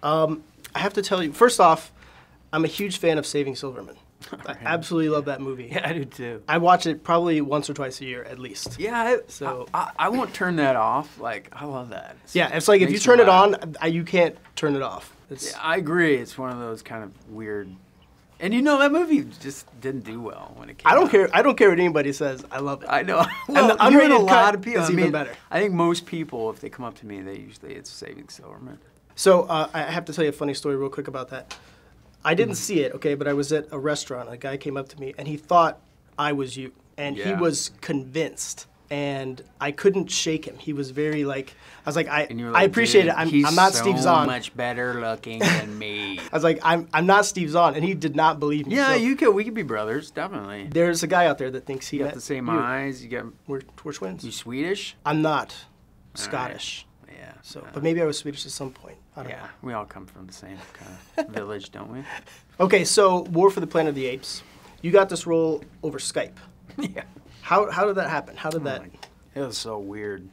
I have to tell you, first off, I'm a huge fan of Saving Silverman. I absolutely love that movie. Yeah, I do too. I watch it probably once or twice a year at least. Yeah, So I won't turn that off. Like, I love that. It's like if you turn it on, you can't turn it off. Yeah, I agree. It's one of those kind of weird. And you know, that movie just didn't do well when it came out. I don't care what anybody says. I love it. I know. Well, and the unrated a lot of people. is even better. I think most people, if they come up to me, it's Saving Silverman. So I have to tell you a funny story real quick about that. I didn't see it, okay, but I was at a restaurant. A guy came up to me, and he thought I was you. And he was convinced. And I couldn't shake him. He was very like, I was like, I appreciate it. I'm not Steve Zahn. He's so much better looking than me. I was like, I'm not Steve Zahn. And he did not believe me. Yeah, so we could be brothers, definitely. There's a guy out there that thinks he got the same eyes. We're twins. You Swedish? I'm not. Scottish. Right. Yeah. So, but maybe I was Swedish at some point. I don't know. We all come from the same kind of village, don't we? Okay, so War for the Planet of the Apes. You got this role over Skype. Yeah. How did that happen? How did that? It was so weird,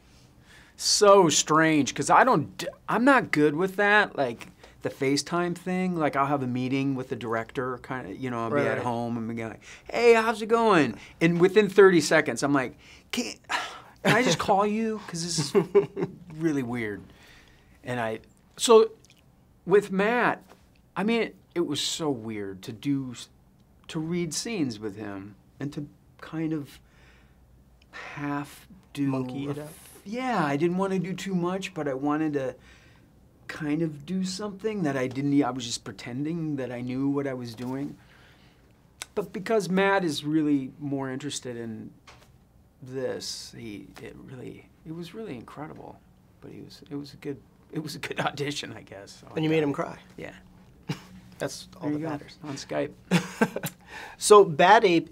so strange. Cause I'm not good with that. Like the FaceTime thing. Like I'll have a meeting with the director, kind of. You know, I'll be at home and be like, "Hey, how's it going?" And within 30 seconds, I'm like, "Can I just call you? Cause this is really weird." And so with Matt, I mean, it was so weird to read scenes with him and to kind of half do monkey it up. Yeah, I didn't want to do too much, but I wanted to kind of do something that I didn't. I was just pretending that I knew what I was doing. But because Matt is really more interested in this, it was really incredible. But it was a good audition, I guess. And you made him cry. Yeah. That's all that matters. On Skype. So Bad Ape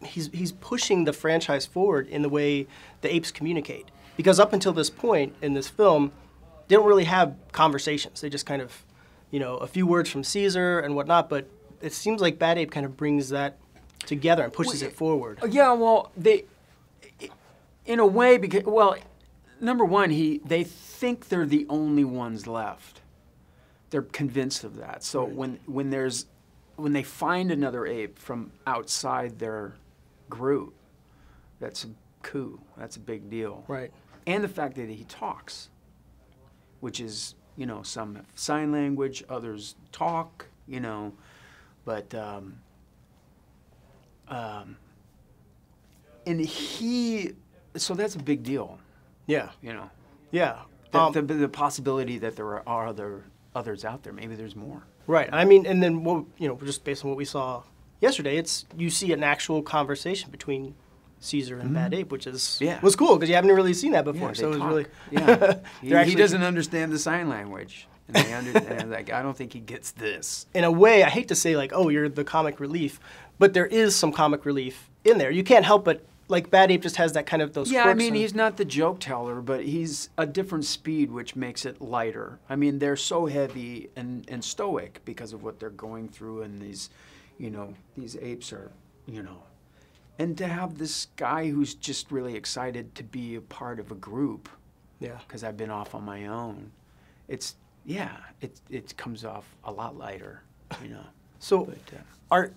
he's pushing the franchise forward in the way the apes communicate. Because up until this point in this film, they don't really have conversations. They just kind of, a few words from Caesar and whatnot, but it seems like Bad Ape kind of brings that together and pushes it forward. Yeah, well, in a way, because, well, number one, they think they're the only ones left. They're convinced of that. So when they find another ape from outside their group, that's a coup. That's a big deal. Right. And the fact that he talks, which is, some have sign language, others talk, but so that's a big deal. Yeah. Yeah. The possibility that there are others out there. Maybe there's more. Right. I mean, and then just based on what we saw yesterday, you see an actual conversation between Caesar and Bad Ape, which was cool because you haven't really seen that before. So it was really he doesn't understand the sign language. And like, I don't think he gets this. In a way, I hate to say like, oh, you're the comic relief, but there is some comic relief in there. You can't help but. Like, Bad Ape just has that kind of those quirks. Yeah, I mean, he's not the joke teller, but he's a different speed, which makes it lighter. I mean, they're so heavy and stoic because of what they're going through, and these apes are, And to have this guy who's just really excited to be a part of a group, because I've been off on my own, it comes off a lot lighter, So,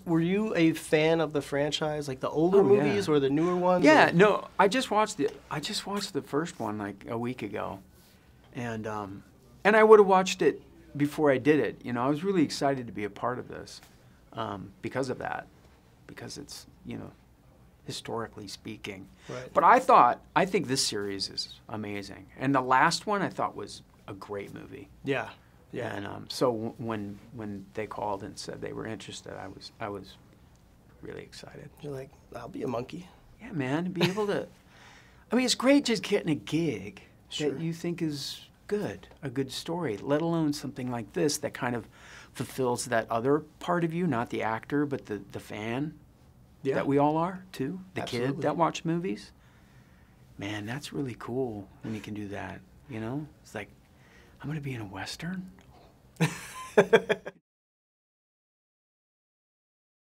were you a fan of the franchise, like the older movies or the newer ones? Yeah, no, I just watched the first one like a week ago, and I would have watched it before I did it. I was really excited to be a part of this because of that, because it's historically speaking. Right. But I think this series is amazing, and the last one I thought was a great movie. Yeah. Yeah. And so when they called and said they were interested, I was really excited. You're like, I'll be a monkey. Yeah, man, to be able to. I mean, it's great just getting a gig that you think is good, a good story, let alone something like this that kind of fulfills that other part of you, not the actor, but the fan that we all are too, the kid that watch movies. Man, that's really cool when you can do that. It's like, I'm going to be in a Western.